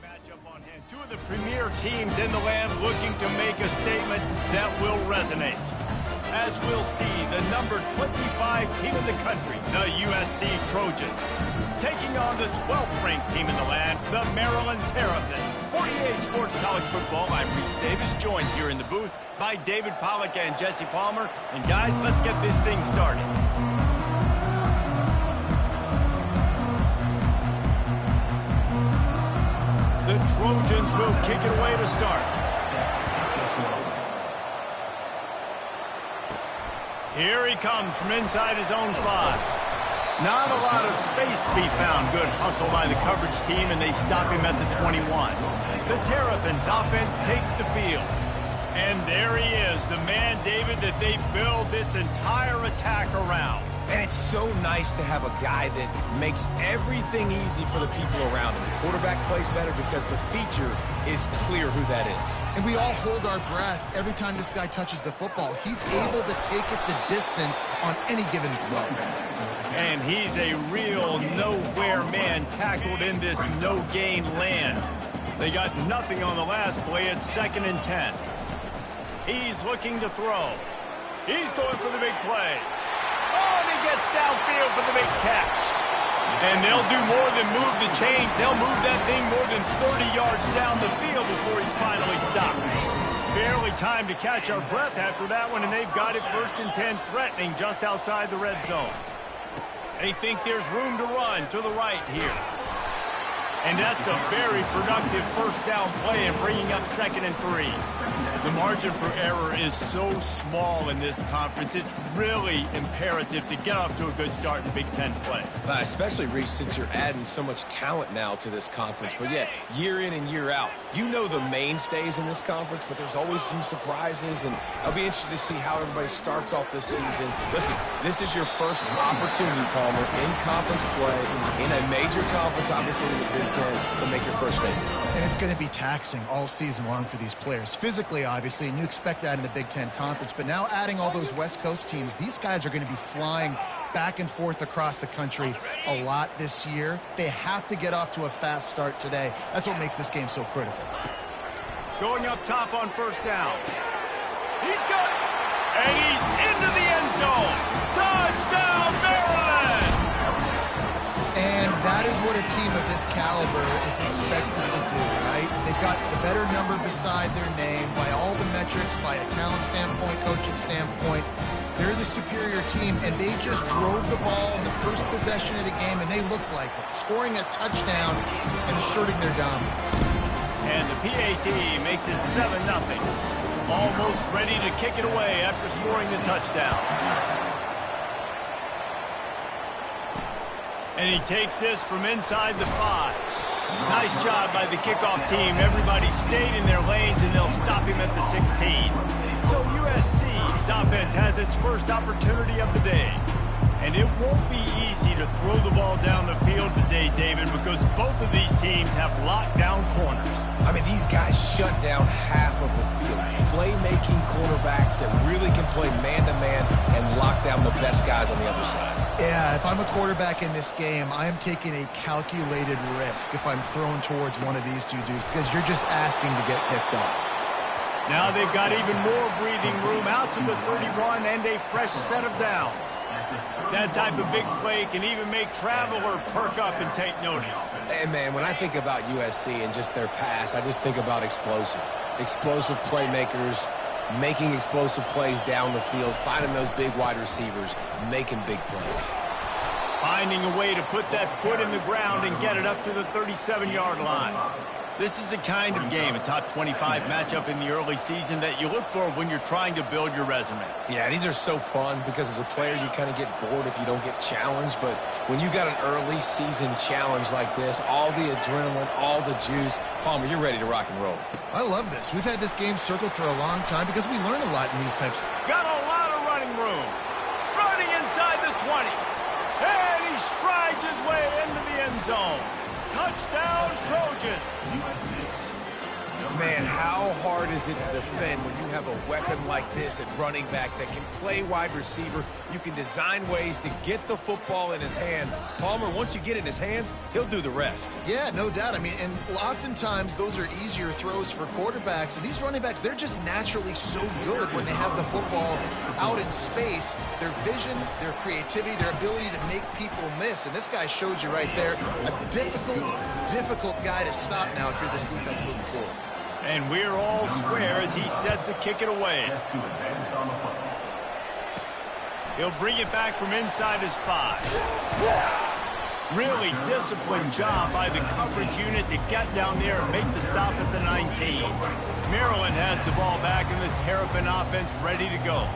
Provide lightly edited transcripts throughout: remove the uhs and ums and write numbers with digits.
matchup on hand. Two of the premier teams in the land looking to make a statement that will resonate. As we'll see, the number 25 team in the country, the USC Trojans, taking on the 12th ranked team in the land, the Maryland Terrapins. 48 Sports College Football, I'm Reese Davis, joined here in the booth by David Pollack and Jesse Palmer. And guys, let's get this thing started. The Trojans will kick it away to start. Here he comes from inside his own 5. Not a lot of space to be found. Good hustle by the coverage team, and they stop him at the 21. The Terrapins offense takes the field. And there he is, the man, David, that they build this entire attack around. And it's so nice to have a guy that makes everything easy for the people around him. The quarterback plays better because the feature is clear who that is. And we all hold our breath every time this guy touches the football. He's able to take it the distance on any given play. And he's a real nowhere man tackled in this no-gain land. They got nothing on the last play. It's 2nd and 10. He's looking to throw. He's going for the big play. Oh, and he gets downfield for the big catch. And they'll do more than move the chains. They'll move that thing more than 30 yards down the field before he's finally stopped. Barely time to catch our breath after that one, and they've got it 1st and 10, threatening just outside the red zone. They think there's room to run to the right here. And that's a very productive first down play and bringing up 2nd and 3. The margin for error is so small in this conference. It's really imperative to get off to a good start in Big Ten play. Especially, Reese, since you're adding so much talent now to this conference. But, yeah, year in and year out, you know the mainstays in this conference, but there's always some surprises. And I'll be interested to see how everybody starts off this season. Listen, this is your first opportunity, Palmer, in conference play, in a major conference, obviously in the Big Ten, to make your first statement. And it's going to be taxing all season long for these players. Physically, obviously, and you expect that in the Big Ten Conference. But now adding all those West Coast teams, these guys are going to be flying back and forth across the country a lot this year. They have to get off to a fast start today. That's what makes this game so critical. Going up top on 1st down. He's got it. And he's into the end zone. Touchdown, Maryland! And that is what a team of this caliber is expected to do, right? They've got the better number beside their name by all the metrics, by a talent standpoint, coaching standpoint. They're the superior team, and they just drove the ball in the first possession of the game, and they looked like it, scoring a touchdown and asserting their dominance. And the PAT makes it 7-0. Almost ready to kick it away after scoring the touchdown. And he takes this from inside the 5. Nice job by the kickoff team. Everybody stayed in their lanes, and they'll stop him at the 16. So USC's offense has its first opportunity of the day. And it won't be easy to throw the ball down the field today, David, because both of these teams have lockdown corners. I mean, these guys shut down half of the field. Playmaking cornerbacks that really can play man-to-man and lock down the best guys on the other side. Yeah, if I'm a quarterback in this game, I am taking a calculated risk if I'm thrown towards one of these two dudes because you're just asking to get picked off. Now they've got even more breathing room out to the 31 and a fresh set of downs. That type of big play can even make Traveler perk up and take notice. Hey, man, when I think about USC and just their pass, I just think about explosive. Explosive playmakers, making explosive plays down the field, finding those big wide receivers, making big plays. Finding a way to put that foot in the ground and get it up to the 37-yard line. This is the kind of game, a top 25 matchup in the early season, that you look for when you're trying to build your resume. Yeah, these are so fun because as a player, you kind of get bored if you don't get challenged. But when you got an early season challenge like this, all the adrenaline, all the juice, Palmer, you're ready to rock and roll. I love this. We've had this game circled for a long time because we learn a lot in these types. Got a lot of running room. Running inside the 20. And he strides his way into the end zone. Touchdown, Trojans. Man, how hard is it to defend when you have a weapon like this at running back that can play wide receiver? You can design ways to get the football in his hand. Palmer, once you get it in his hands, he'll do the rest. Yeah, no doubt. I mean, and oftentimes those are easier throws for quarterbacks. And these running backs, they're just naturally so good when they have the football out in space. Their vision, their creativity, their ability to make people miss. And this guy showed you right there, a difficult guy to stop now if you're this defense moving forward. And we're all square as he's set to kick it away. He'll bring it back from inside his 5. Really disciplined job by the coverage unit to get down there and make the stop at the 19. Maryland has the ball back and the Terrapin offense ready to go.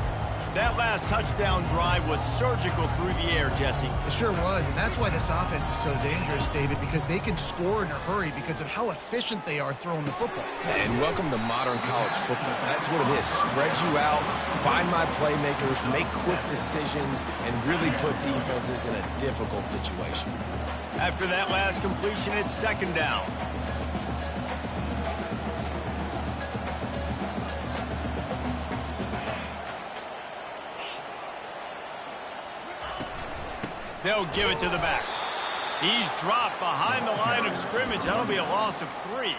That last touchdown drive was surgical through the air, Jesse. It sure was, and that's why this offense is so dangerous, David, because they can score in a hurry because of how efficient they are throwing the football. And welcome to modern college football. That's what it is. Spread you out, find my playmakers, make quick decisions, and really put defenses in a difficult situation. After that last completion, it's second down. They'll give it to the back. He's dropped behind the line of scrimmage. That'll be a loss of 3.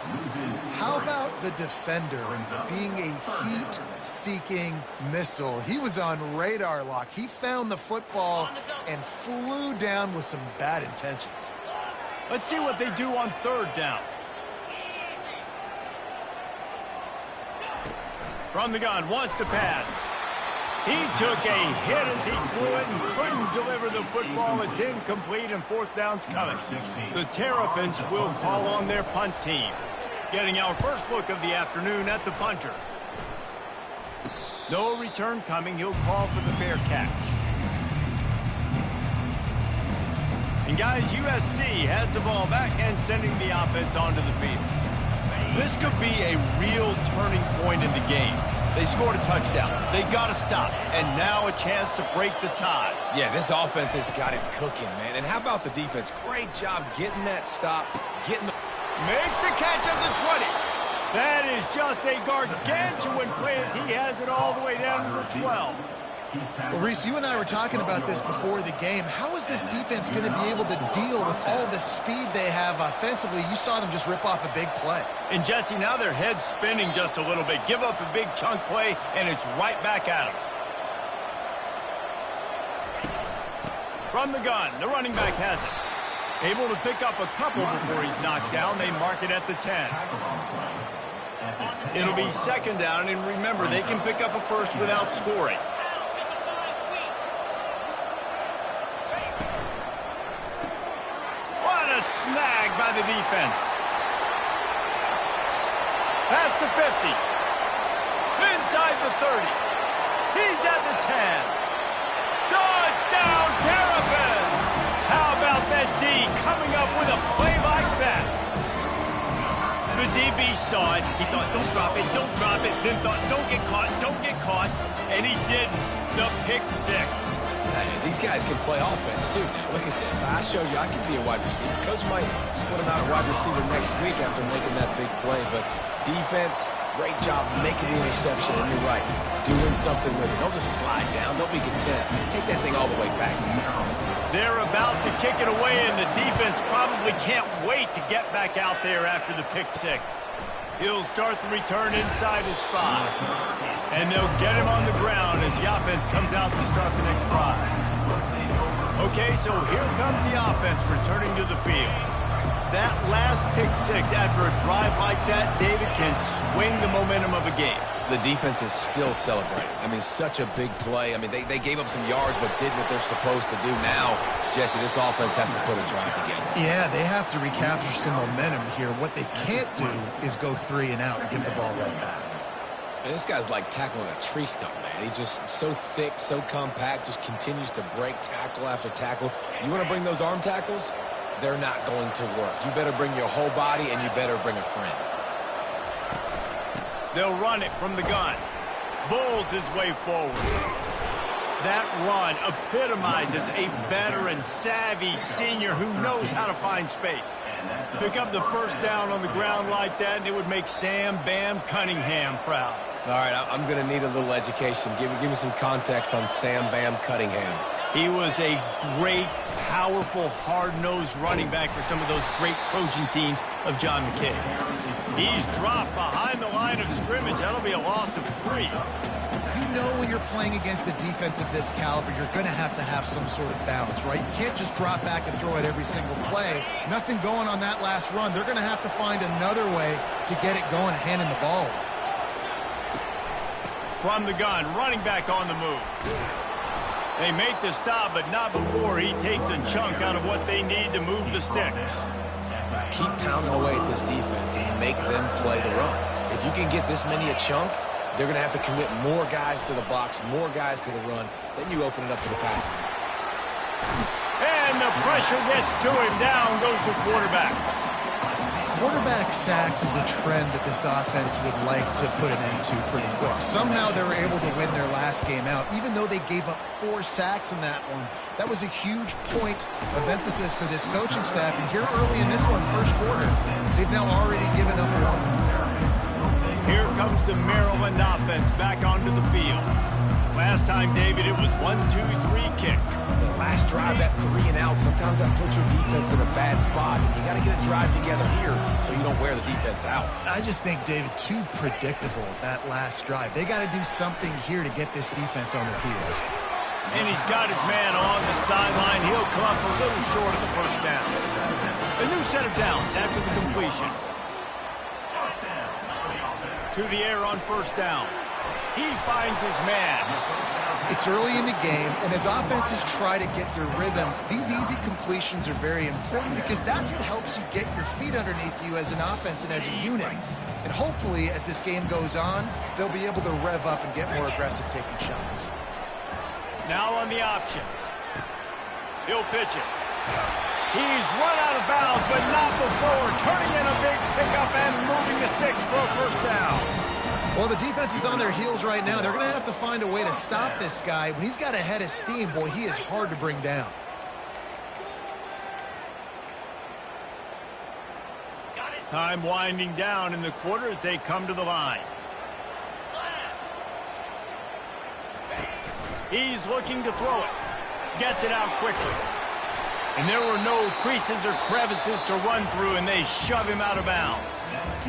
How about the defender being a heat-seeking missile? He was on radar lock. He found the football and flew down with some bad intentions. Let's see what they do on third down. From the gun, wants to pass. He took a hit as he threw it and couldn't deliver the football. It's incomplete and fourth down's coming. The Terrapins will call on their punt team. Getting our first look of the afternoon at the punter. No return coming. He'll call for the fair catch. And guys, USC has the ball back and sending the offense onto the field. This could be a real turning point in the game. They scored a touchdown. They got to stop. And now a chance to break the tie. Yeah, this offense has got it cooking, man. And how about the defense? Great job getting that stop, getting the... Makes the catch at the 20. That is just a gargantuan play as he has it all the way down to the 12. Well, Reese, you and I were talking about this before the game. How is this defense going to be able to deal with all the speed they have offensively? You saw them just rip off a big play. And, Jesse, now their head's spinning just a little bit. Give up a big chunk play, and it's right back at them. From the gun, the running back has it. Able to pick up a couple before he's knocked down. They mark it at the 10. It'll be second down, and remember, they can pick up a first without scoring. Snag by the defense. Pass to 50. Inside the 30. He's at the 10. Touchdown, Terrapins! How about that D coming up with a play like that? The DB saw it. He thought, don't drop it, don't drop it. Then thought, don't get caught. And he didn't. The pick 6. These guys can play offense, too. Now, look at this. I showed you I can be a wide receiver. Coach might split him out a wide receiver next week after making that big play. But defense, great job making the interception. And you're right, doing something with it. Don't just slide down. Don't be content. Take that thing all the way back. They're about to kick it away, and the defense probably can't wait to get back out there after the pick 6. He'll start the return inside his 5. And they'll get him on the ground as the offense comes out to start the next drive. Okay, so here comes the offense returning to the field. That last pick 6 after a drive like that, David, can swing the momentum of a game. The defense is still celebrating. I mean, such a big play. I mean, they gave up some yards but did what they're supposed to do. Now, Jesse, this offense has to put a drive together. Yeah, they have to recapture some momentum here. What they can't do is go 3 and out and give the ball right back. Man, this guy's like tackling a tree stump, man. He's just so thick, so compact, just continues to break tackle after tackle. You want to bring those arm tackles? They're not going to work. You better bring your whole body, and you better bring a friend. They'll run it from the gun. Bowls his way forward. That run epitomizes a veteran, savvy senior who knows how to find space. Pick up the first down on the ground like that, and it would make Sam Bam Cunningham proud. All right, I'm going to need a little education. Give me some context on Sam Bam Cunningham. He was a great, powerful, hard-nosed running back for some of those great Trojan teams of John McKay. He's dropped behind the line of scrimmage. That'll be a loss of 3. You know when you're playing against a defense of this caliber, you're going to have some sort of balance, right? You can't just drop back and throw it every single play. Nothing going on that last run. They're going to have to find another way to get it going, handing the ball. From the gun, running back on the move. They make the stop, but not before he takes a chunk out of what they need to move the sticks. Keep pounding away at this defense and make them play the run. If you can get this many a chunk, they're going to have to commit more guys to the box, more guys to the run. Then you open it up to the passing. And the pressure gets to him. Down goes the quarterback. Quarterback sacks is a trend that this offense would like to put an end to pretty quick. Somehow they were able to win their last game out, even though they gave up 4 sacks in that one. That was a huge point of emphasis for this coaching staff. And here early in this one, first quarter, they've now already given up 1. Here comes the Maryland offense back onto the field. Last time, David, it was 1-2-3 kick. The last drive, that 3 and out, sometimes that puts your defense in a bad spot. And you got to get a drive together here so you don't wear the defense out. I just think, David, too predictable that last drive. They got to do something here to get this defense on their heels. And he's got his man on the sideline. He'll come up a little short of the first down. A new set of downs after the completion. To the air on first down. He finds his man. It's early in the game, and as offenses try to get their rhythm, these easy completions are very important because that's what helps you get your feet underneath you as an offense and as a unit. And hopefully, as this game goes on, they'll be able to rev up and get more aggressive taking shots. Now on the option. He'll pitch it. He's run out of bounds, but not before turning in a big pickup and moving the sticks for a first down. Well, the defense is on their heels right now. They're going to have to find a way to stop this guy. When he's got a head of steam, boy, he is hard to bring down. Time winding down in the quarter as they come to the line. He's looking to throw it. Gets it out quickly. And there were no creases or crevices to run through, and they shove him out of bounds.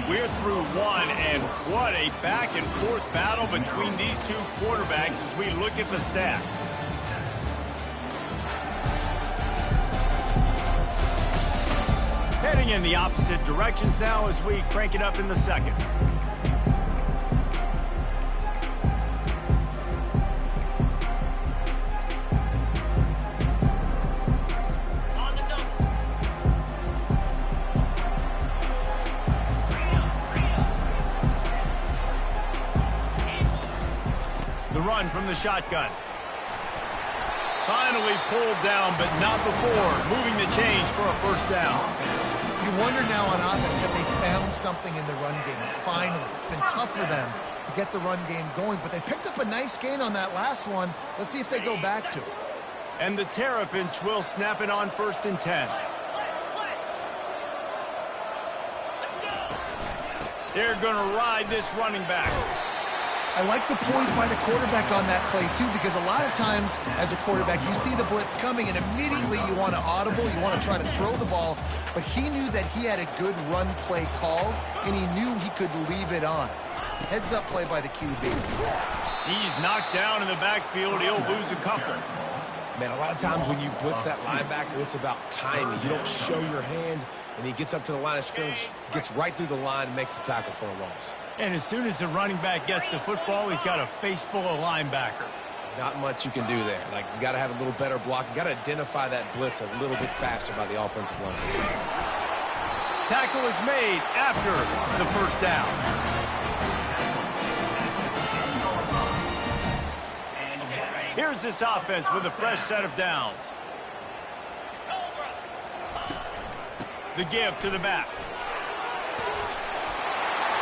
We're through one, and what a back-and-forth battle between these two quarterbacks as we look at the stats. Heading in the opposite directions now as we crank it up in the second. Run from the shotgun. Finally pulled down, but not before moving the chains for a first down. You wonder now on offense, have they found something in the run game? Finally, it's been tough for them to get the run game going, but they picked up a nice gain on that last one. Let's see if they go back to it. And the Terrapins will snap it on 1st and 10. They're going to ride this running back. I like the poise by the quarterback on that play, too, because a lot of times as a quarterback, you see the blitz coming, and immediately you want to audible, you want to try to throw the ball, but he knew that he had a good run play call, and he knew he could leave it on. Heads-up play by the QB. He's knocked down in the backfield. He'll lose a couple. Man, a lot of times when you blitz that linebacker, it's about timing. You don't show your hand, and he gets up to the line of scrimmage, gets right through the line, and makes the tackle for a loss. And as soon as the running back gets the football, he's got a face full of linebacker. Not much you can do there. Like, you got to have a little better block. You got to identify that blitz a little bit faster by the offensive line. Tackle is made after the first down. Here's this offense with a fresh set of downs. The give to the back.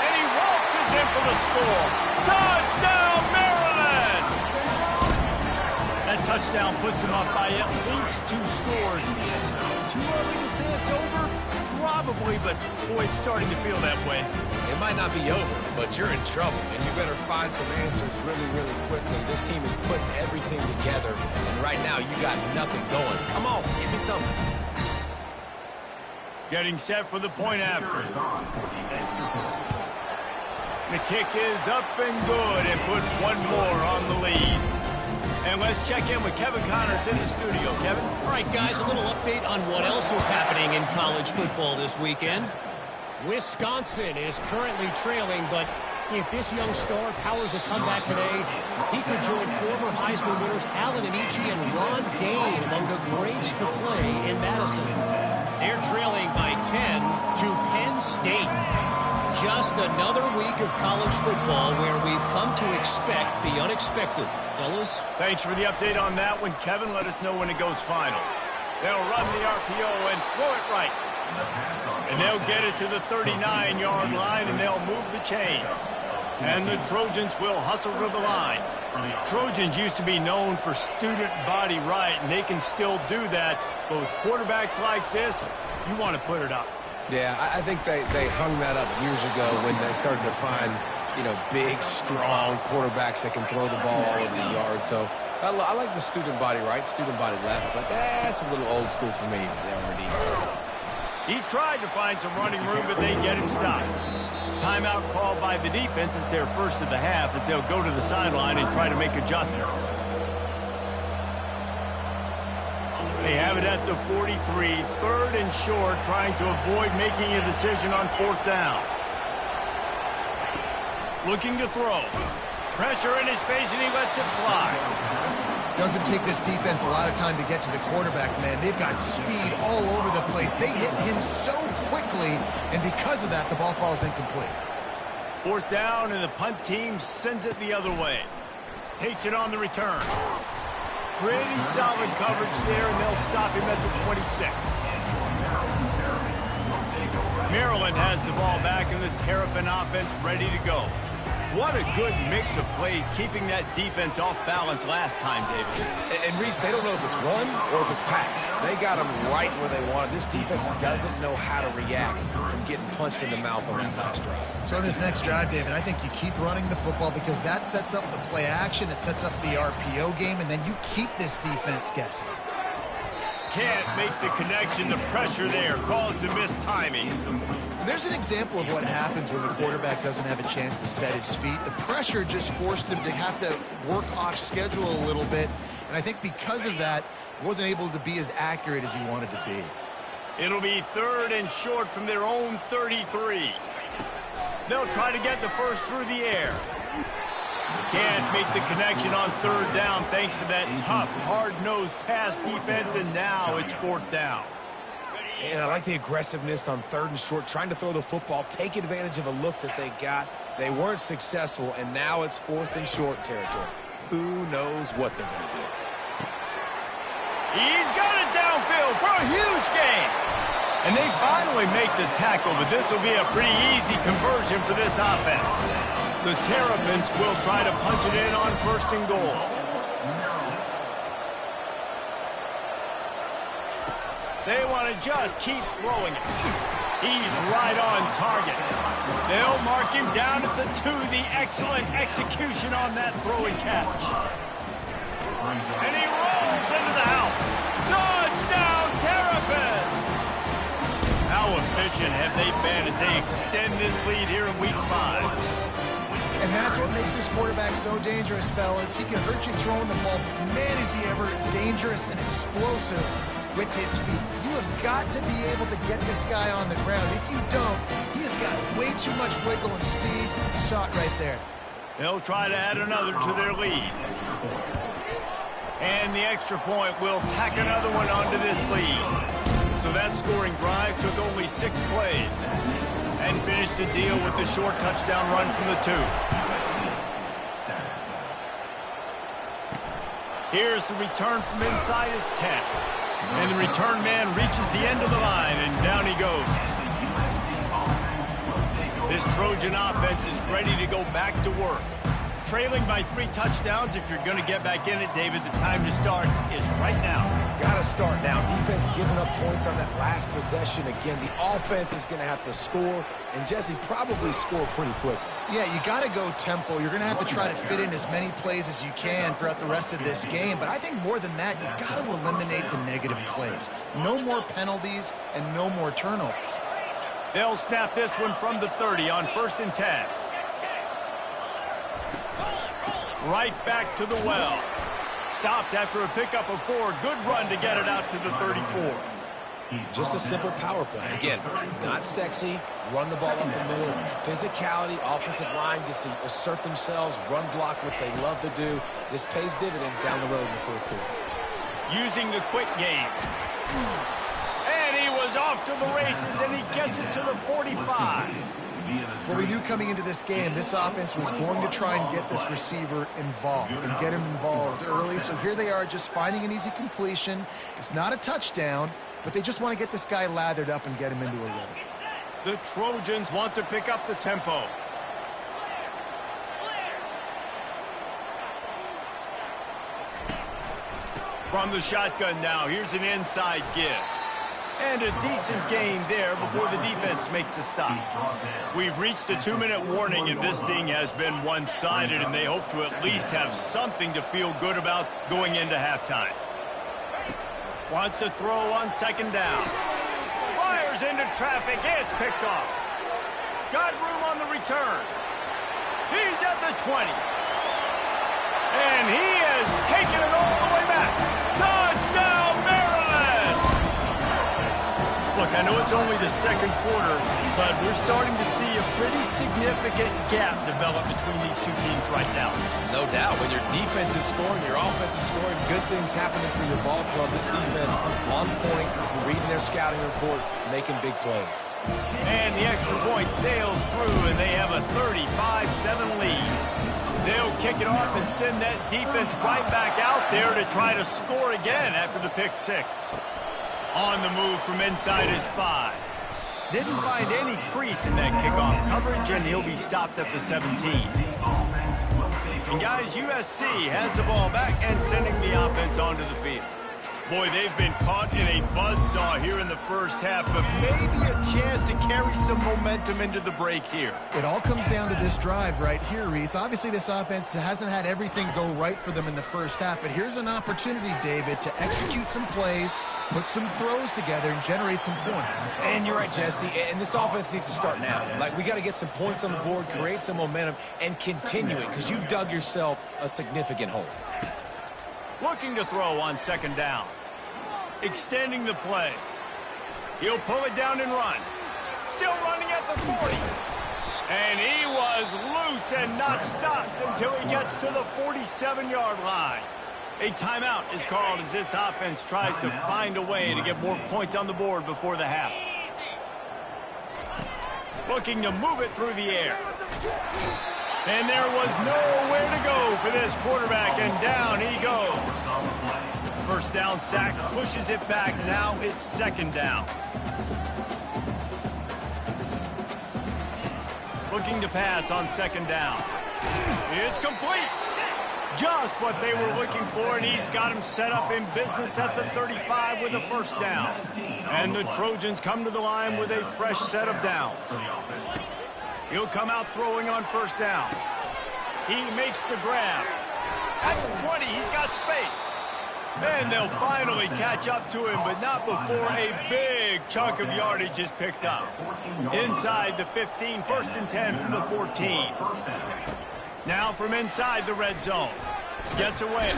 And he waltzes in for the score. Touchdown, Maryland! touchdown puts them up by at least 2 scores. Too early to say it's over? Probably, but boy, it's starting to feel that way. It might not be over, but you're in trouble, and you better find some answers really, really quickly. This team is putting everything together, and right now you got nothing going. Come on, give me something. Getting set for the point after. The kick is up and good and put one more on the lead. And let's check in with Kevin Connors in the studio. Kevin? All right, guys, a little update on what else is happening in college football this weekend. Wisconsin is currently trailing, but if this young star powers a comeback today, he could join former Heisman winners Allen Anici and Ron Dane among the greats to play in Madison. They're trailing by 10 to Penn State. Just another week of college football where we've come to expect the unexpected. Fellas? Thanks for the update on that one, Kevin. Let us know when it goes final. They'll run the RPO and throw it right. And they'll get it to the 39-yard line, and they'll move the chains. And the Trojans will hustle to the line. Trojans used to be known for student body right, and they can still do that. But with quarterbacks like this, you want to put it up. Yeah, I think they hung that up years ago when they started to find, you know, big, strong quarterbacks that can throw the ball all over the yard. So I like the student body right, student body left, but that's a little old school for me there already. He tried to find some running room, but they get him stopped. Timeout called by the defense. It's their first of the half as they'll go to the sideline and try to make adjustments. They have it at the 43, 3rd and short, trying to avoid making a decision on 4th down. Looking to throw. Pressure in his face, and he lets it fly. Doesn't take this defense a lot of time to get to the quarterback, man. They've got speed all over the place. They hit him so quickly, and because of that, the ball falls incomplete. 4th down, and the punt team sends it the other way. Takes it on the return. Pretty solid coverage there, and they'll stop him at the 26. Maryland has the ball back, and the Terrapin offense ready to go. What a good mix of plays, keeping that defense off balance last time, David. And Reese, they don't know if it's run or if it's pass. They got them right where they want it. This defense doesn't know how to react from getting punched in the mouth on that last drive. So in this next drive, David, I think you keep running the football because that sets up the play action, it sets up the RPO game, and then you keep this defense guessing. Can't make the connection. The pressure there caused the missed timing. There's an example of what happens when the quarterback doesn't have a chance to set his feet. The pressure just forced him to have to work off schedule a little bit, and I think because of that, wasn't able to be as accurate as he wanted to be. It'll be 3rd and short from their own 33. They'll try to get the first through the air. Can't make the connection on 3rd down thanks to that tough, hard-nosed pass defense, and now it's 4th down. And I like the aggressiveness on 3rd and short, trying to throw the football, take advantage of a look that they got. They weren't successful, and now it's 4th and short territory. Who knows what they're going to do? He's got it downfield for a huge gain. And they finally make the tackle, but this will be a pretty easy conversion for this offense. The Terrapins will try to punch it in on 1st and goal. They want to just keep throwing it. He's right on target. They'll mark him down at the 2. The excellent execution on that throwing catch. And he rolls into the house. Touchdown, Terrapins! How efficient have they been as they extend this lead here in Week 5? And that's what makes this quarterback so dangerous, fellas. He can hurt you throwing the ball. Man, is he ever dangerous and explosive with his feet. You have got to be able to get this guy on the ground. If you don't, he has got way too much wiggle and speed. You saw it right there. They'll try to add another to their lead. And the extra point will tack another one onto this lead. So that scoring drive took only 6 plays and finished the deal with the short touchdown run from the 2. Here's the return from inside his 10. And the return man reaches the end of the line, and down he goes. This Trojan offense is ready to go back to work. trailing by 3 touchdowns. If you're going to get back in it, David, the time to start is right now. Got to start now. Defense giving up points on that last possession. Again, the offense is going to have to score, and Jesse probably score pretty quickly. Yeah, you got to go tempo. You're going to have to try to fit in as many plays as you can throughout the rest of this game. But I think more than that, you got to eliminate the negative plays. No more penalties and no more turnovers. They'll snap this one from the 30 on 1st and 10. Right back to the well. Stopped after a pickup of 4. Good run to get it out to the 34th. Just a simple power play. Again, not sexy. Run the ball up the middle. Physicality, offensive line gets to assert themselves, run block, which they love to do. This pays dividends down the road in the 4th quarter. Using the quick game. And he was off to the races, and he gets it to the 45. Well, we knew coming into this game, this offense was going to try and get this receiver involved and get him involved early. So here they are just finding an easy completion. It's not a touchdown, but they just want to get this guy lathered up and get him into a rhythm. The Trojans want to pick up the tempo. From the shotgun now, here's an inside give. And a decent gain there before the defense makes the stop. We've reached the 2-minute warning, and this thing has been one-sided, and they hope to at least have something to feel good about going into halftime. Wants to throw on 2nd down. Fires into traffic. It's picked off. Got room on the return. He's at the 20. And he has taken it all the way back. Touchdown, Maryland! Look, I know it's only the 2nd quarter, but we're starting to see a pretty significant gap develop between these two teams right now. No doubt. When your defense is scoring, your offense is scoring, good things happening for your ball club. This defense on point, reading their scouting report, making big plays. And the extra point sails through, and they have a 35-7 lead. They'll kick it off and send that defense right back out there to try to score again after the pick 6. On the move from inside his 5. Didn't find any crease in that kickoff coverage, and he'll be stopped at the 17. And guys, USC has the ball back and sending the offense onto the field. Boy, they've been caught in a buzzsaw here in the first half, but maybe a chance to carry some momentum into the break here. It all comes down to this drive right here, Reese. Obviously, this offense hasn't had everything go right for them in the first half, but here's an opportunity, David, to execute some plays, put some throws together, and generate some points. And you're right, Jesse, and this offense needs to start now. Like, we got to get some points on the board, create some momentum, and continue it, because you've dug yourself a significant hole. Looking to throw on 2nd down. Extending the play. He'll pull it down and run. Still running at the 40. And he was loose and not stopped until he gets to the 47-yard line. A timeout is called as this offense tries to find a way to get more points on the board before the half. Looking to move it through the air. And there was nowhere to go for this quarterback, and down he goes. 1st down sack, pushes it back. Now it's 2nd down. Looking to pass on 2nd down. It's complete. Just what they were looking for, and he's got him set up in business at the 35 with a 1st down. And the Trojans come to the line with a fresh set of downs. He'll come out throwing on 1st down. He makes the grab. At the 20, he's got space. And they'll finally catch up to him, but not before a big chunk of yardage is picked up. Inside the 15, 1st and 10 from the 14. Now from inside the red zone. Gets away.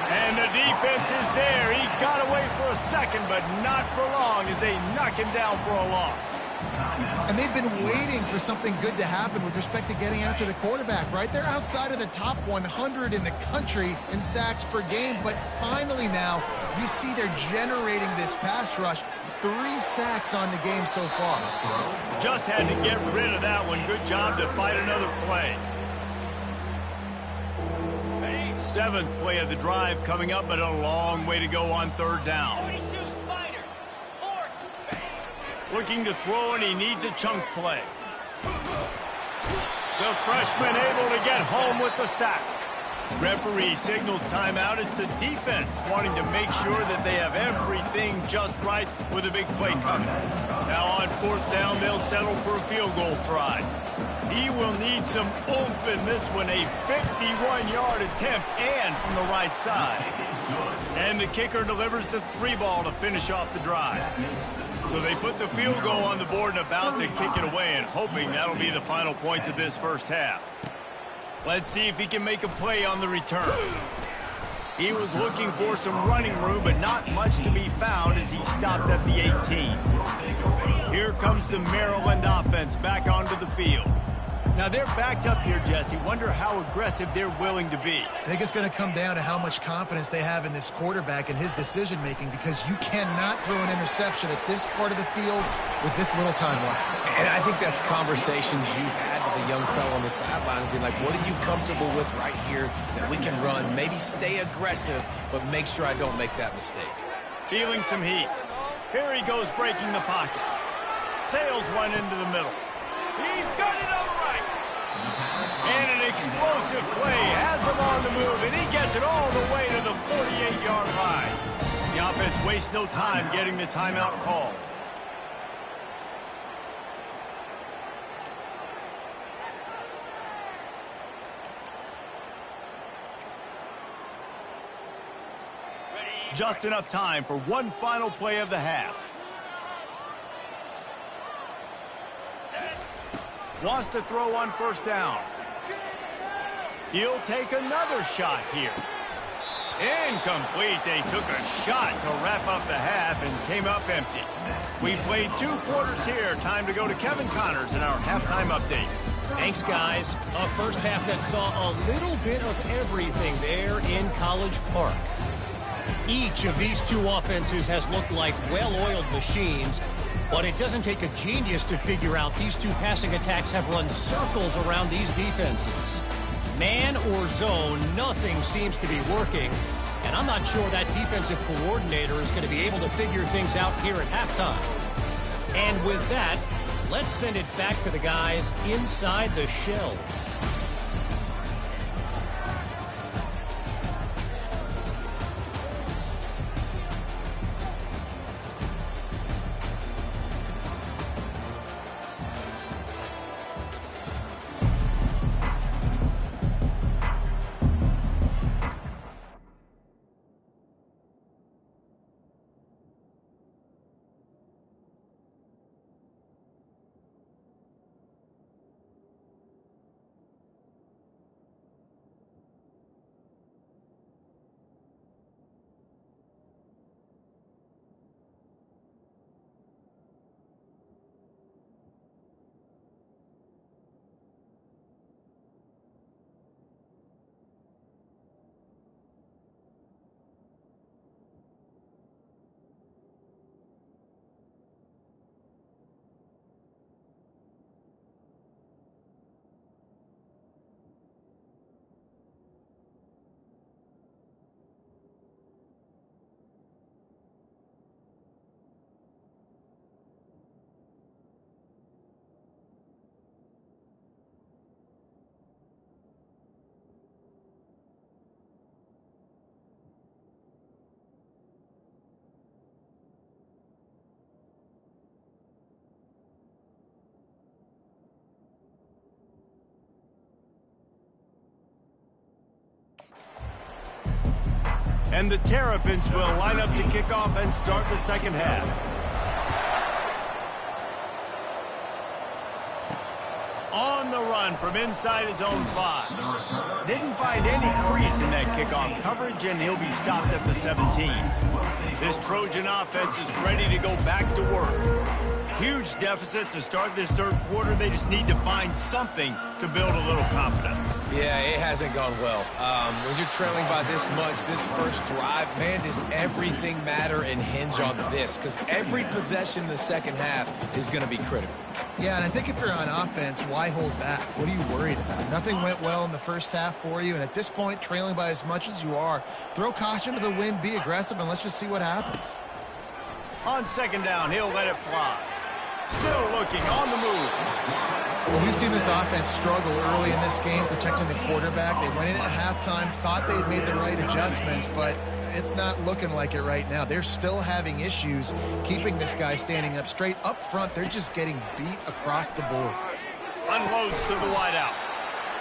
And the defense is there. He got away for a second, but not for long as they knock him down for a loss. And they've been waiting for something good to happen with respect to getting after the quarterback, right? They're outside of the top 100 in the country in sacks per game, but finally now you see they're generating this pass rush. 3 sacks on the game so far. Just had to get rid of that one. Good job to fight another play. 7th play of the drive coming up, but a long way to go on 3rd down. Looking to throw, and he needs a chunk play. The freshman able to get home with the sack. Referee signals timeout. It's the defense wanting to make sure that they have everything just right with a big play coming. Now on fourth down, they'll settle for a field goal try. He will need some oomph in this one, a 51-yard attempt and from the right side. And the kicker delivers the 3-ball to finish off the drive. So they put the field goal on the board and about to kick it away and hoping that'll be the final points of this first half. Let's see if he can make a play on the return. He was looking for some running room, but not much to be found as he stopped at the 18. Here comes the Maryland offense back onto the field. Now they're backed up here, Jesse. Wonder how aggressive they're willing to be. I think it's going to come down to how much confidence they have in this quarterback and his decision-making, because you cannot throw an interception at this part of the field with this little time left. And I think that's conversations you've had with a young fellow on the sideline, being like, what are you comfortable with right here that we can run? Maybe stay aggressive, but make sure I don't make that mistake. Feeling some heat. Here he goes breaking the pocket. Sails one into the middle. He's got it on the right. And an explosive play has him on the move, and he gets it all the way to the 48-yard line. The offense wastes no time getting the timeout called. Just enough time for one final play of the half. Wants to throw on first down. He'll take another shot here. Incomplete. They took a shot to wrap up the half and came up empty. We played 2 quarters here. Time to go to Kevin Connors in our halftime update. Thanks, guys. A first half that saw a little bit of everything there in College Park. Each of these two offenses has looked like well-oiled machines, but it doesn't take a genius to figure out these two passing attacks have run circles around these defenses. Man or zone, nothing seems to be working, and I'm not sure that defensive coordinator is going to be able to figure things out here at halftime. And with that, let's send it back to the guys inside the shell. And the Terrapins will line up to kick off and start the second half. On the run from inside his own 5. Didn't find any crease in that kickoff coverage, and he'll be stopped at the 17. This Trojan offense is ready to go back to work. Huge deficit to start this third quarter. They just need to find something to build a little confidence. Yeah, it hasn't gone well. When you're trailing by this much, this first drive, man, does everything matter and hinge on this? Because every possession in the second half is going to be critical. Yeah, and I think if you're on offense, why hold back? What are you worried about? Nothing went well in the first half for you, and at this point, trailing by as much as you are, throw caution to the wind, be aggressive, and let's just see what happens. On second down, he'll let it fly. Still looking on the move. Well, we've seen this offense struggle early in this game protecting the quarterback. They went in at halftime, thought they had made the right adjustments, but it's not looking like it right now. They're still having issues keeping this guy standing up straight. Up front, they're just getting beat across the board. Unloads to the wideout.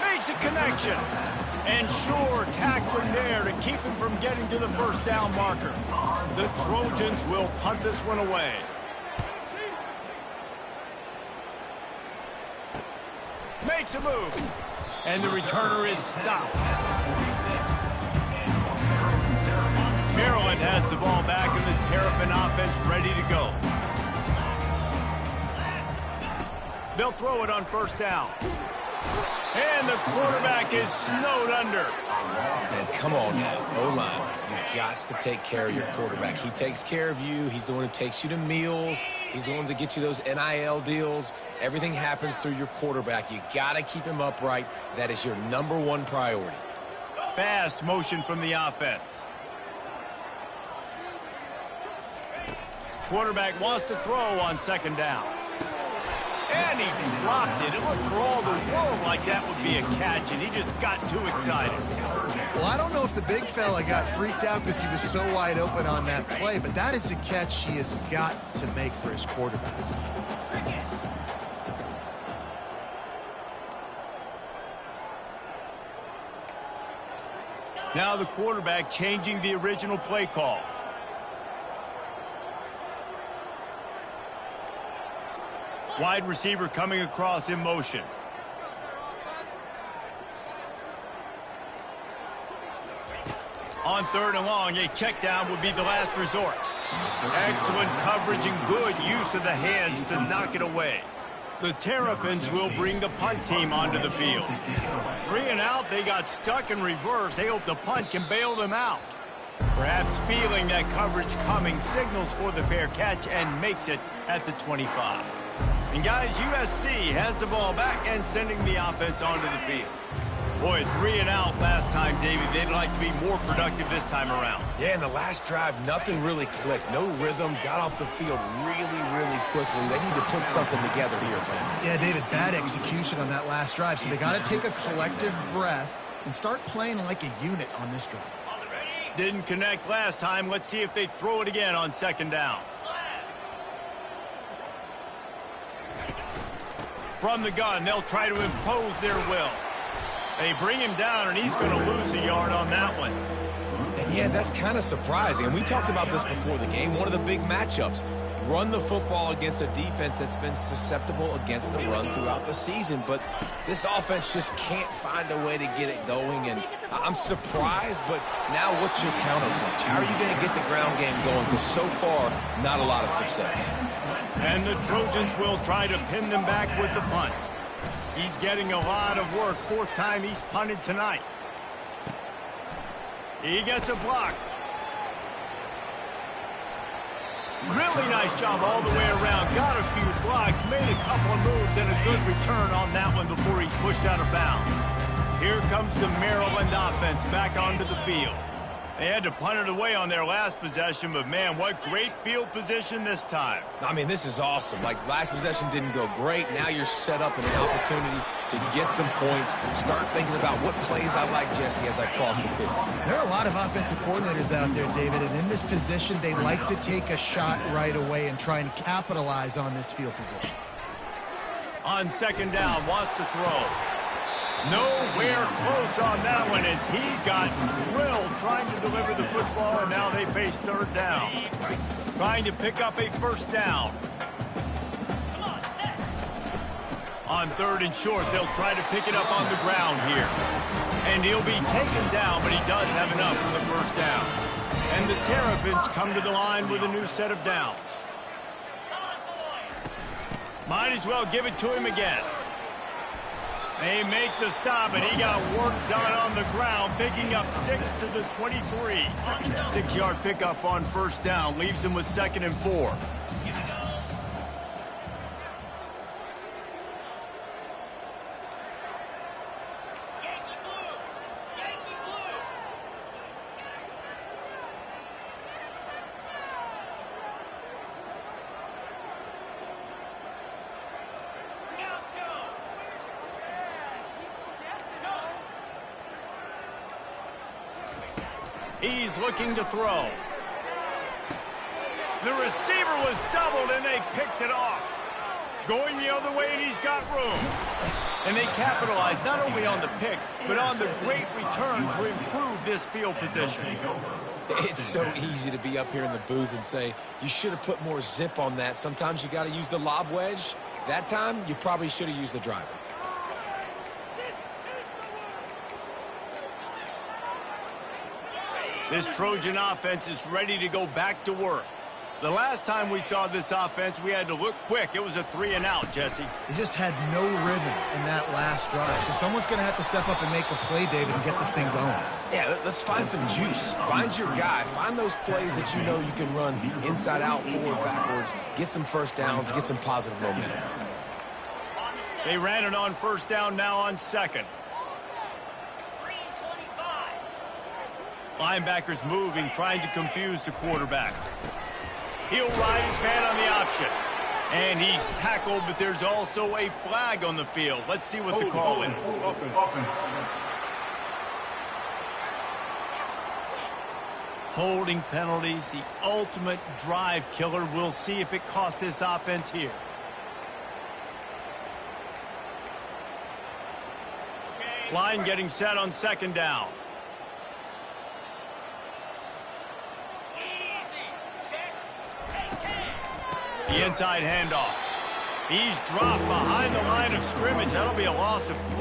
Makes a connection. And sure, tackling there to keep him from getting to the first down marker. The Trojans will punt this one away. Makes a move. And the returner is stopped. Maryland has the ball back and the Terrapin offense ready to go. They'll throw it on first down. And the quarterback is snowed under. And come on now, O-line. You've got to take care of your quarterback. He takes care of you. He's the one who takes you to meals. He's the one that gets you those NIL deals. Everything happens through your quarterback. You got to keep him upright. That is your #1 priority. Fast motion from the offense. Quarterback wants to throw on second down. And he dropped it. It looked for all the world like that would be a catch, and he just got too excited. Well, I don't know if the big fella got freaked out because he was so wide open on that play, but that is a catch he has got to make for his quarterback. Now the quarterback changing the original play call. Wide receiver coming across in motion. On third and long, a check down would be the last resort. Excellent coverage and good use of the hands to knock it away. The Terrapins will bring the punt team onto the field. 3 and out, they got stuck in reverse. They hope the punt can bail them out. Perhaps feeling that coverage coming, signals for the fair catch and makes it at the 25. And guys, USC has the ball back and sending the offense onto the field. Boy, 3 and out last time, David. They'd like to be more productive this time around. Yeah, in the last drive, nothing really clicked. No rhythm, got off the field really, really quickly. They need to put something together here, man. Yeah, David, bad execution on that last drive. So they got to take a collective breath and start playing like a unit on this drive. Didn't connect last time. Let's see if they throw it again on second down. From the gun, they'll try to impose their will. They bring him down, and he's going to lose a yard on that one. And yeah, that's kind of surprising. And we talked about this before the game. One of the big matchups. Run the football against a defense that's been susceptible against the run throughout the season. But this offense just can't find a way to get it going. And I'm surprised, but now what's your counterpunch? How are you going to get the ground game going? Because so far, not a lot of success. And the Trojans will try to pin them back with the punt. He's getting a lot of work. 4th time he's punted tonight. He gets a block. Really nice job all the way around. Got a few blocks, made a couple of moves, and a good return on that one before he's pushed out of bounds. Here comes the Maryland offense back onto the field. They had to punt it away on their last possession, but man, what great field position this time. I mean, this is awesome. Like, last possession didn't go great. Now you're set up in an opportunity to get some points. Start thinking about what plays I like, Jesse, as I cross the field. There are a lot of offensive coordinators out there, David, and in this position, they like to take a shot right away and try and capitalize on this field position. On second down, wants to throw. Nowhere close on that one as he got drilled trying to deliver the football, and now they face third down. Trying to pick up a first down. On third and short, they'll try to pick it up on the ground here. And he'll be taken down, but he does have enough for the first down. And the Terrapins come to the line with a new set of downs. Might as well give it to him again. They make the stop, and he got work done on the ground, picking up 6 to the 23. 6-yard pickup on first down, leaves him with 2nd and 4. He's looking to throw. The receiver was doubled, and they picked it off. Going the other way, and he's got room. And they capitalized not only on the pick, but on the great return to improve this field position. It's so easy to be up here in the booth and say, you should have put more zip on that. Sometimes you got to use the lob wedge. That time, you probably should have used the driver. This Trojan offense is ready to go back to work. The last time we saw this offense, we had to look quick. It was a 3-and-out, Jesse. They just had no rhythm in that last drive. So someone's going to have to step up and make a play, David, and get this thing going. Yeah, let's find some juice. Find your guy. Find those plays that you know you can run inside out, forward, backwards. Get some first downs. Get some positive momentum. They ran it on first down, now on second. Linebackers moving, trying to confuse the quarterback. He'll ride his man on the option. And he's tackled, but there's also a flag on the field. Let's see what the call is. Holding penalties, the ultimate drive killer. We'll see if it costs this offense here. Line getting set on second down. The inside handoff. He's dropped behind the line of scrimmage. That'll be a loss of 3.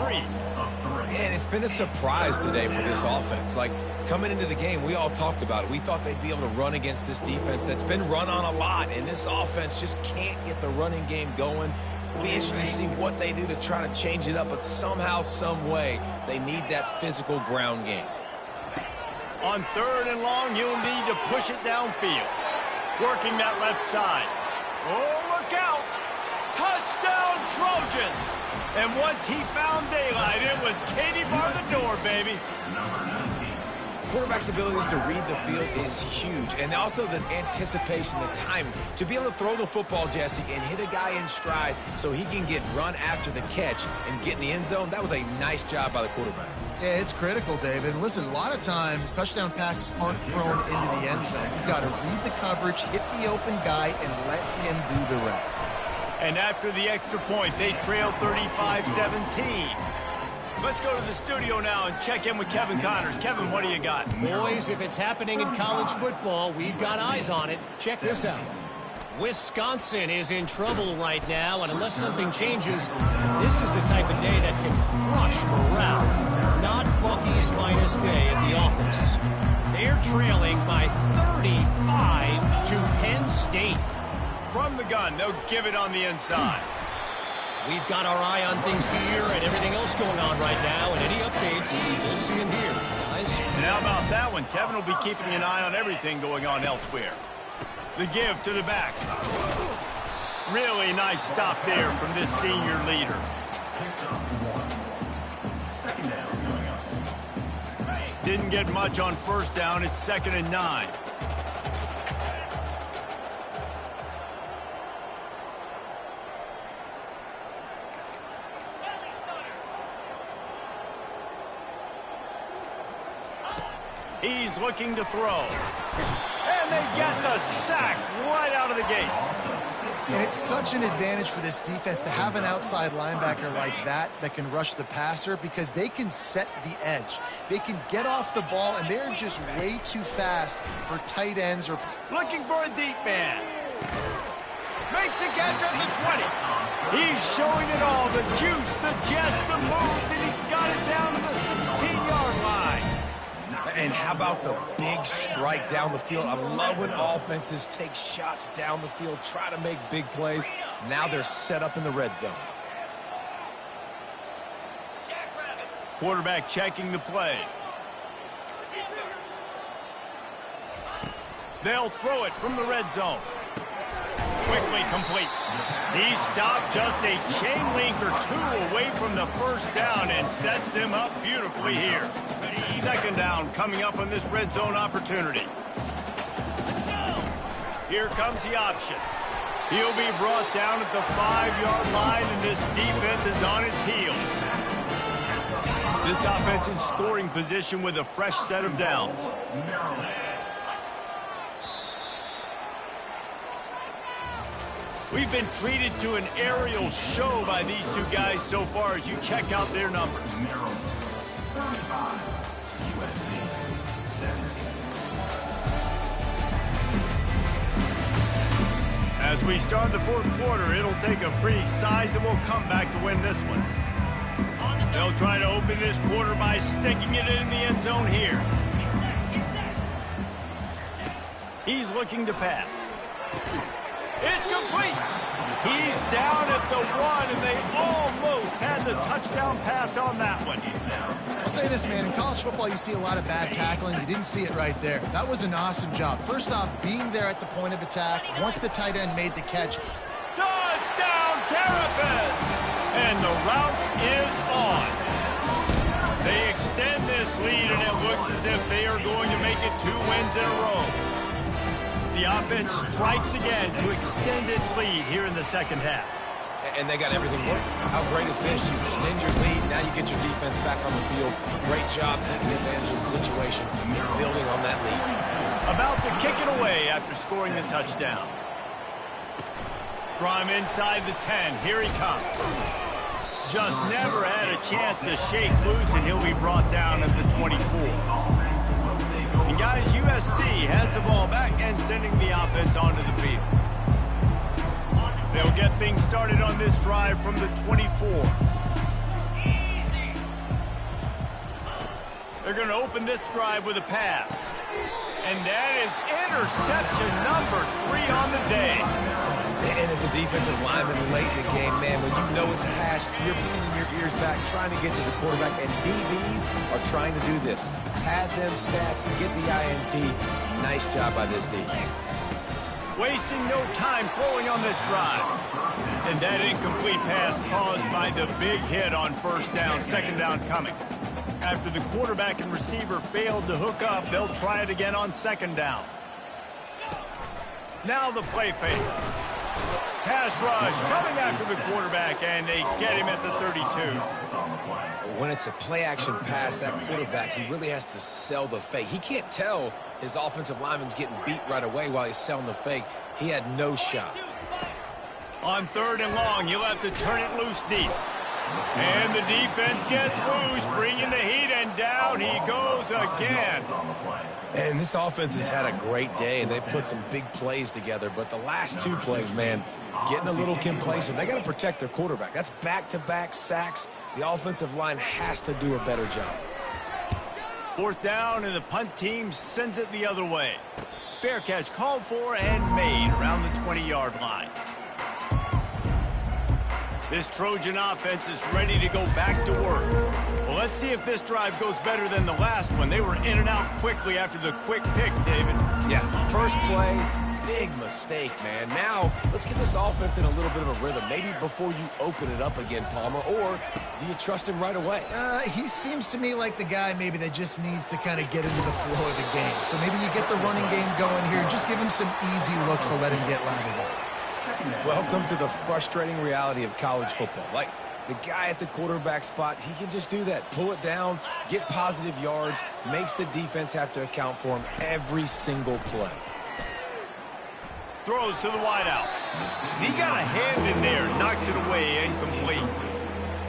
Man, it's been a surprise today for this offense. Like, coming into the game, we all talked about it. We thought they'd be able to run against this defense that's been run on a lot, and this offense just can't get the running game going. It'll be interesting to see what they do to try to change it up, but somehow, some way, they need that physical ground game. On 3rd and long, you'll need to push it downfield. Working that left side. Oh, look out! Touchdown, Trojans! And once he found daylight, it was Katie bar the door, baby. Quarterback's abilities to read the field is huge, and also the anticipation, the timing. To be able to throw the football, Jesse, and hit a guy in stride so he can get run after the catch and get in the end zone, that was a nice job by the quarterback. Yeah, it's critical, David. Listen, a lot of times, touchdown passes aren't thrown into the end zone. You've got to read the coverage, hit the open guy, and let him do the rest. And after the extra point, they trail 35-17. Let's go to the studio now and check in with Kevin Connors. Kevin, what do you got? Boys, if it's happening in college football, we've got eyes on it. Check this out. Wisconsin is in trouble right now, and unless something changes, this is the type of day that can crush morale. Not Bucky's finest day at the office. They're trailing by 35 to Penn State. From the gun, they'll give it on the inside. We've got our eye on things here and everything else going on right now, and any updates, we'll see them here, guys. And how about that one? Kevin will be keeping an eye on everything going on elsewhere. The give to the back. Really nice stop there from this senior leader. Didn't get much on first down. It's 2nd and 9. He's looking to throw. And they get the sack right out of the gate. And it's such an advantage for this defense to have an outside linebacker like that can rush the passer because they can set the edge. They can get off the ball, and they're just way too fast for tight ends or... Looking for a deep man. Makes a catch at the 20. He's showing it all. The juice, the jets, the moves, and he's got it down to the 16-yard line. And how about the big strike down the field? I love when offenses take shots down the field, try to make big plays. Now they're set up in the red zone. Quarterback checking the play. They'll throw it from the red zone. Quickly complete. He stopped just a chain link or 2 away from the first down and sets them up beautifully here. 2nd down coming up on this red zone opportunity. Here comes the option. He'll be brought down at the 5-yard line, and this defense is on its heels. This offense in scoring position with a fresh set of downs. We've been treated to an aerial show by these two guys so far as you check out their numbers. As we start the fourth quarter, it'll take a pretty sizable comeback to win this one. They'll try to open this quarter by sticking it in the end zone here. He's looking to pass. It's complete. He's down at the 1, and they almost had the touchdown pass on that one. I'll say this, man. In college football, you see a lot of bad tackling. You didn't see it right there. That was an awesome job. First off, being there at the point of attack. Once the tight end made the catch. Touchdown, Terrapins! And the route is on. They extend this lead, and it looks as if they are going to make it 2 wins in a row. The offense strikes again to extend its lead here in the second half. And they got everything working. How great is this? You extend your lead, now you get your defense back on the field. Great job taking advantage of the situation, building on that lead. About to kick it away after scoring the touchdown. From inside the 10, here he comes. Just never had a chance to shake loose, and he'll be brought down at the 24. And guys, USC has the ball back and sending the offense onto the field. They'll get things started on this drive from the 24. They're going to open this drive with a pass. And that is interception number 3 on the day. And as a defensive lineman late in the game, man, when you know it's a hash, you're pinning your ears back, trying to get to the quarterback, and DBs are trying to do this. Pad them stats, get the INT. Nice job by this D. Wasting no time throwing on this drive. And that incomplete pass caused by the big hit on first down, second down coming. After the quarterback and receiver failed to hook up, they'll try it again on second down. Now the play fake. Pass rush coming after the quarterback, and they get him at the 32. When it's a play-action pass, that quarterback, he really has to sell the fake. He can't tell his offensive lineman's getting beat right away while he's selling the fake. He had no shot. On 3rd and long, you'll have to turn it loose deep. And the defense gets loose, bringing the heat, and down he goes again. And this offense has had a great day, and they've put some big plays together. But the last 2 plays, man, getting a little complacent. They got to protect their quarterback. That's back-to-back sacks. The offensive line has to do a better job. 4th down, and the punt team sends it the other way. Fair catch called for and made around the 20-yard line. This Trojan offense is ready to go back to work. Well, let's see if this drive goes better than the last one. They were in and out quickly after the quick pick, David. Yeah, first play, big mistake, man. Now, let's get this offense in a little bit of a rhythm. Maybe before you open it up again, Palmer, or do you trust him right away? He seems to me like the guy maybe that just needs to kind of get into the flow of the game. So maybe you get the running game going here. Just give him some easy looks to let him get lathered up. Welcome to the frustrating reality of college football. Like, the guy at the quarterback spot, he can just do that. Pull it down, get positive yards, makes the defense have to account for him every single play. Throws to the wideout. He got a hand in there, knocks it away, incomplete.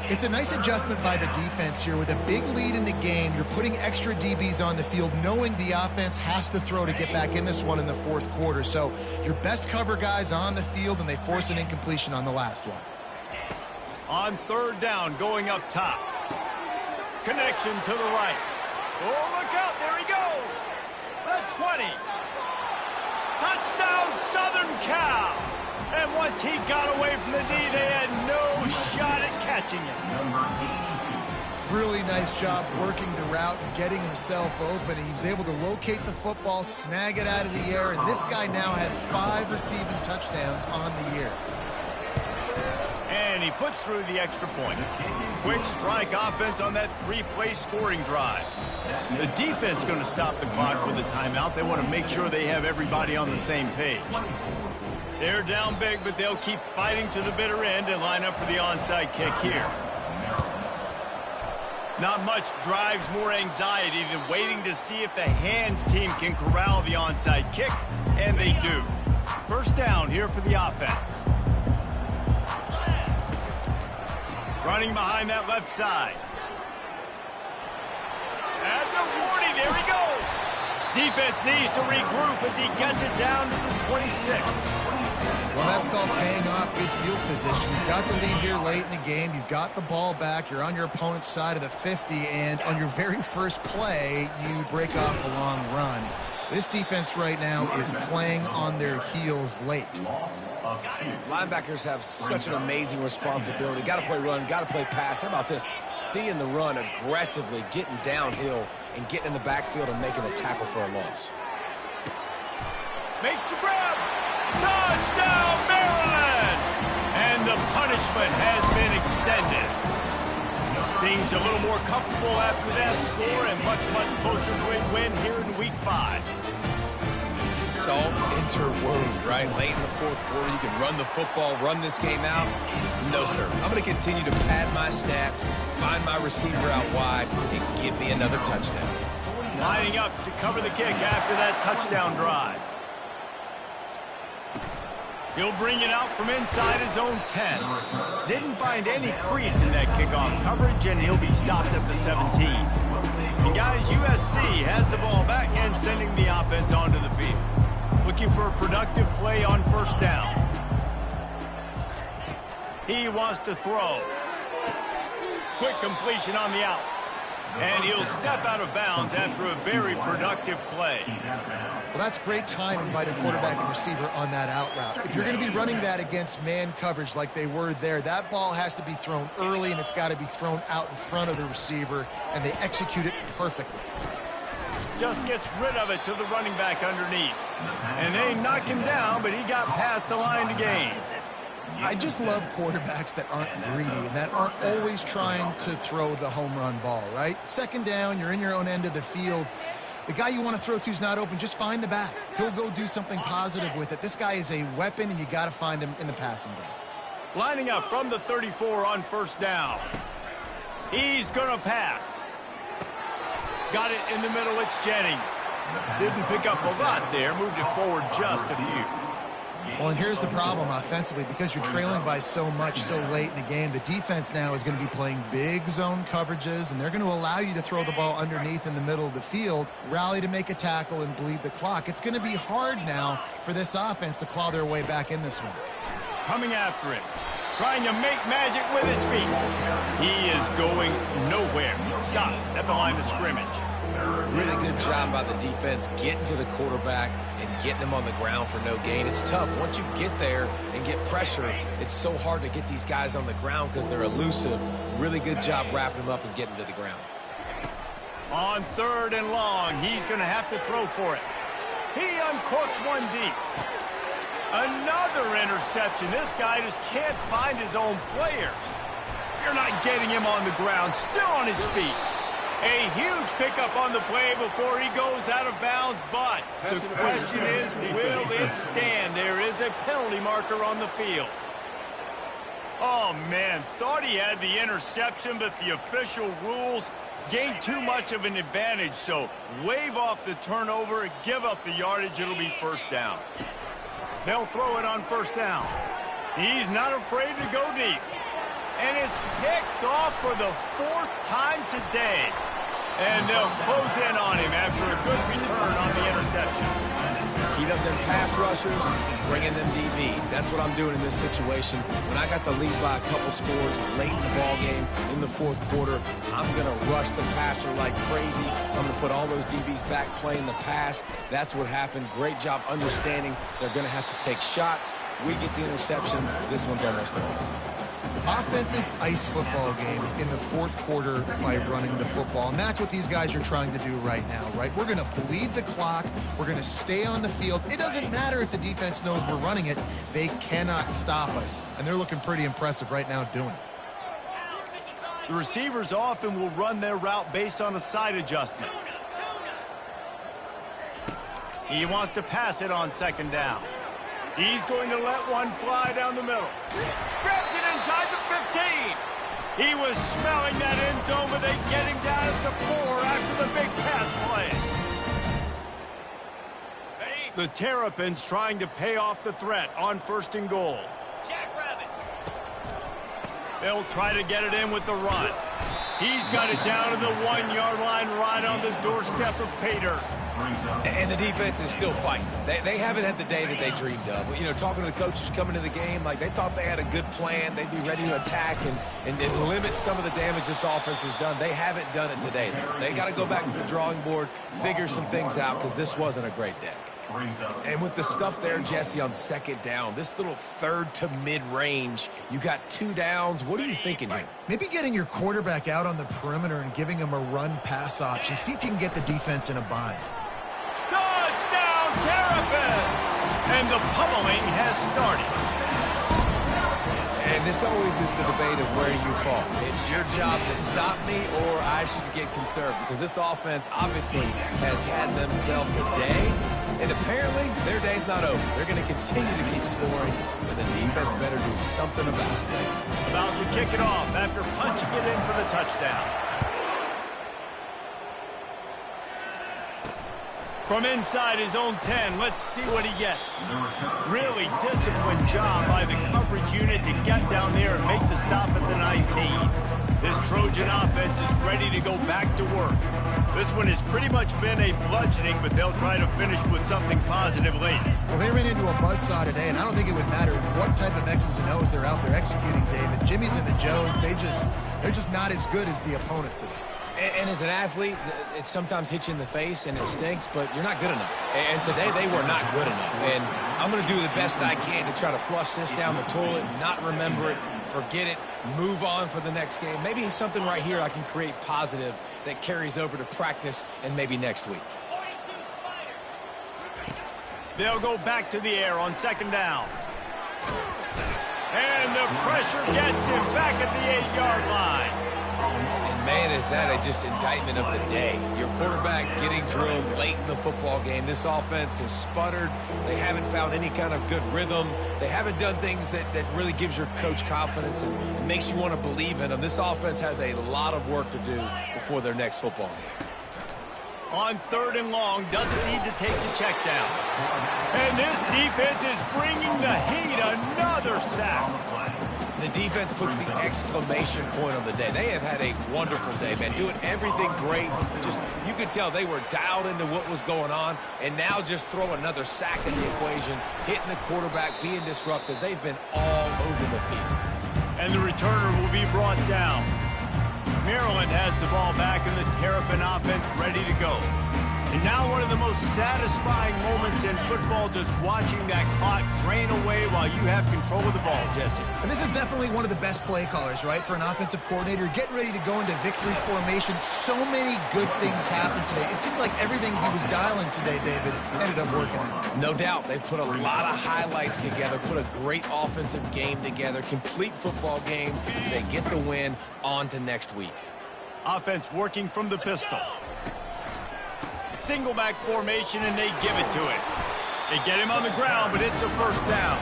It's a nice adjustment by the defense here. With a big lead in the game, you're putting extra DBs on the field, knowing the offense has to throw to get back in this one in the 4th quarter. So your best cover guys on the field, and they force an incompletion on the last one. On 3rd down, going up top. Connection to the right. Oh, look out, there he goes. The 20. Touchdown, Southern Cal. And once he got away from the knee, they had no shot at catching him. Really nice job working the route and getting himself open. He was able to locate the football, snag it out of the air, and this guy now has 5 receiving touchdowns on the year. And he puts through the extra point. Quick strike offense on that 3-play scoring drive. The defense going to stop the clock with a timeout. They want to make sure they have everybody on the same page. They're down big, but they'll keep fighting to the bitter end and line up for the onside kick here. Not much drives more anxiety than waiting to see if the hands team can corral the onside kick, and they do. First down here for the offense. Running behind that left side. And the warning, there he goes. Defense needs to regroup as he gets it down to the 26. Well, that's called paying off good field position. You've got the lead here late in the game. You've got the ball back. You're on your opponent's side of the 50, and on your very first play, you break off a long run. This defense right now is playing on their heels late. Linebackers have such an amazing responsibility. Got to play run, got to play pass. How about this? Seeing the run aggressively, getting downhill, and getting in the backfield and making a tackle for a loss. Makes the grab. Touchdown, Maryland! And the punishment has been extended. Things a little more comfortable after that score and much, much closer to a win here in Week 5. Salt interwove, right? Late in the fourth quarter, you can run the football, run this game out. No, sir. I'm going to continue to pad my stats, find my receiver out wide, and give me another touchdown. Lining up to cover the kick after that touchdown drive. He'll bring it out from inside his own 10. Didn't find any crease in that kickoff coverage, and he'll be stopped at the 17. And guys, USC has the ball back and sending the offense onto the field. Looking for a productive play on first down. He wants to throw. Quick completion on the out. And he'll step out of bounds after a very productive play. Well, that's great timing by the quarterback and receiver on that out route. If you're going to be running that against man coverage like they were there, that ball has to be thrown early, and it's got to be thrown out in front of the receiver, and they execute it perfectly. Just gets rid of it to the running back underneath. And they knock him down, but he got past the line to gain. I just love quarterbacks that aren't greedy and that aren't always trying to throw the home run ball, right? Second down, you're in your own end of the field. The guy you want to throw to is not open. Just find the back. He'll go do something positive with it. This guy is a weapon, and you got to find him in the passing game. Lining up from the 34 on first down. He's going to pass. Got it in the middle. It's Jennings. Didn't pick up a lot there. Moved it forward just a few. Well, and here's the problem offensively. Because you're trailing by so much so late in the game, the defense now is going to be playing big zone coverages, and they're going to allow you to throw the ball underneath in the middle of the field, rally to make a tackle, and bleed the clock. It's going to be hard now for this offense to claw their way back in this one. Coming after him. Trying to make magic with his feet. He is going nowhere. Stop at the line of scrimmage. Really good job by the defense getting to the quarterback and getting him on the ground for no gain. It's tough. Once you get there and get pressure, it's so hard to get these guys on the ground because they're elusive. Really good job wrapping them up and getting to the ground. On third and long, he's going to have to throw for it. He uncorks one deep. Another interception. This guy just can't find his own players. You're not getting him on the ground. Still on his feet. A huge pickup on the play before he goes out of bounds, but the question is, will it stand? There is a penalty marker on the field. Oh, man, thought he had the interception, but the official rules gained too much of an advantage, so wave off the turnover, give up the yardage, it'll be first down. They'll throw it on first down. He's not afraid to go deep. And it's picked off for the fourth time today. And they'll close in on him after a good return on the interception. Heat up them pass rushers, bring in them DBs. That's what I'm doing in this situation. When I got the lead by a couple scores late in the ball game in the fourth quarter, I'm going to rush the passer like crazy. I'm going to put all those DBs back playing the pass. That's what happened. Great job understanding they're going to have to take shots. We get the interception. This one's almost over. Offenses ice football games in the fourth quarter by running the football, and that's what these guys are trying to do right now, right? We're going to bleed the clock. We're going to stay on the field. It doesn't matter if the defense knows we're running it. They cannot stop us, and they're looking pretty impressive right now doing it. The receivers often will run their route based on a side adjustment. He wants to pass it on second down. He's going to let one fly down the middle. Grabs it inside the 15. He was smelling that end zone, but they get him down at the 4 after the big pass play. The Terrapins trying to pay off the threat on 1st and goal. They'll try to get it in with the run. He's got it down to the 1-yard line right on the doorstep of pay dirt. And the defense is still fighting. They haven't had the day that they dreamed of. You know, talking to the coaches coming to the game, like they thought they had a good plan. They'd be ready to attack and limit some of the damage this offense has done. They haven't done it today. They got to go back to the drawing board, figure some things out, because this wasn't a great day. And with the stuff there, Jesse, on 2nd down, this little 3rd to mid-range, you got 2 downs. What are you thinking here? Maybe getting your quarterback out on the perimeter and giving him a run-pass option. See if you can get the defense in a bind. Touchdown, Terrapins! And the pummeling has started. And this always is the debate of where you fall. It's your job to stop me, or I should get conserved, because this offense obviously has had themselves a day, and apparently their day's not over. They're going to continue to keep scoring, and the defense better do something about it. About to kick it off after punching it in for the touchdown. From inside his own 10, let's see what he gets. Really disciplined job by the coverage unit to get down there and make the stop at the 19. This Trojan offense is ready to go back to work. This one has pretty much been a bludgeoning, but they'll try to finish with something positive late. Well, they ran into a buzzsaw today, and I don't think it would matter what type of X's and O's they're out there executing, David. Jimmy's and the Joes, they're just not as good as the opponent today. And as an athlete, it sometimes hits you in the face and it stinks, but you're not good enough. And today they were not good enough. And I'm going to do the best I can to try to flush this down the toilet, not remember it, forget it, move on for the next game. Maybe something right here I can create positive that carries over to practice and maybe next week. They'll go back to the air on 2nd down. And the pressure gets him back at the 8-yard line. And man, is that just indictment of the day. Your quarterback getting drilled late in the football game. This offense has sputtered. They haven't found any kind of good rhythm. They haven't done things that really gives your coach confidence and makes you want to believe in them. This offense has a lot of work to do before their next football game. On 3rd and long, doesn't need to take the check down. And this defense is bringing the heat. Another sack. The defense puts the exclamation point on the day. They have had a wonderful day, man, doing everything great. Just, you could tell they were dialed into what was going on, and now just throw another sack in the equation, hitting the quarterback, being disrupted. They've been all over the field. And the returner will be brought down. Maryland has the ball back, and the Terrapin offense ready to go. And now one of the most satisfying moments in football, just watching that clock drain away while you have control of the ball, Jesse. And this is definitely one of the best play callers, right, for an offensive coordinator. Getting ready to go into victory formation. So many good things happened today. It seemed like everything he was dialing today, David, ended up working out. No doubt. They've put a lot of highlights together, put a great offensive game together, complete football game. They get the win. On to next week. Offense working from the pistol. Single back formation, and they give it to him. They get him on the ground, but it's a 1st down.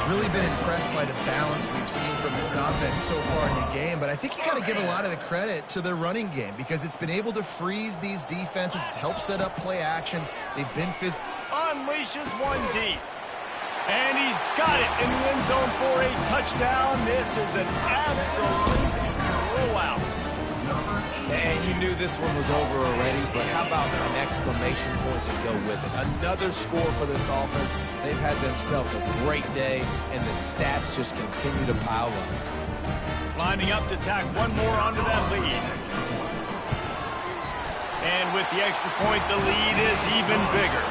Really been impressed by the balance we've seen from this offense so far in the game, but I think you got to give a lot of the credit to their running game because it's been able to freeze these defenses, help set up play action. They've been physical. Unleashes one deep. And he's got it in the end zone for a touchdown. This is an absolute blowout. And you knew this one was over already, but how about an exclamation point to go with it? Another score for this offense. They've had themselves a great day, and the stats just continue to pile up. Lining up to tack one more onto that lead. And with the extra point, the lead is even bigger.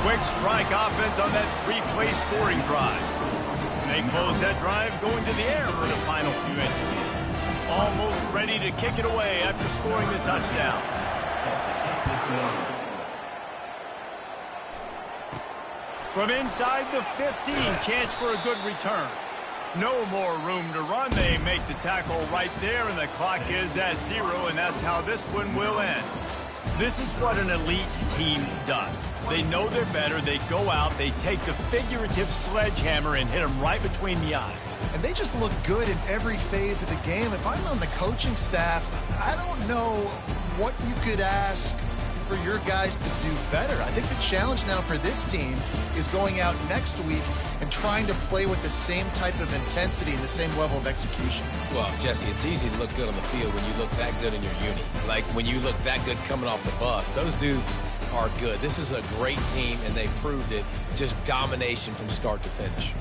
Quick strike offense on that 3-play scoring drive. And they close that drive going to the air for the final few inches. Almost ready to kick it away after scoring the touchdown. From inside the 15, chance for a good return. No more room to run. They make the tackle right there, and the clock is at 0, and that's how this one will end. This is what an elite team does. They know they're better. They go out. They take the figurative sledgehammer and hit them right between the eyes. And they just look good in every phase of the game. If I'm on the coaching staff, I don't know what you could ask for your guys to do better. I think the challenge now for this team is going out next week and trying to play with the same type of intensity and the same level of execution. Well, Jesse, it's easy to look good on the field when you look that good in your uni. Like when you look that good coming off the bus. Those dudes are good. This is a great team, and they proved it. Just domination from start to finish.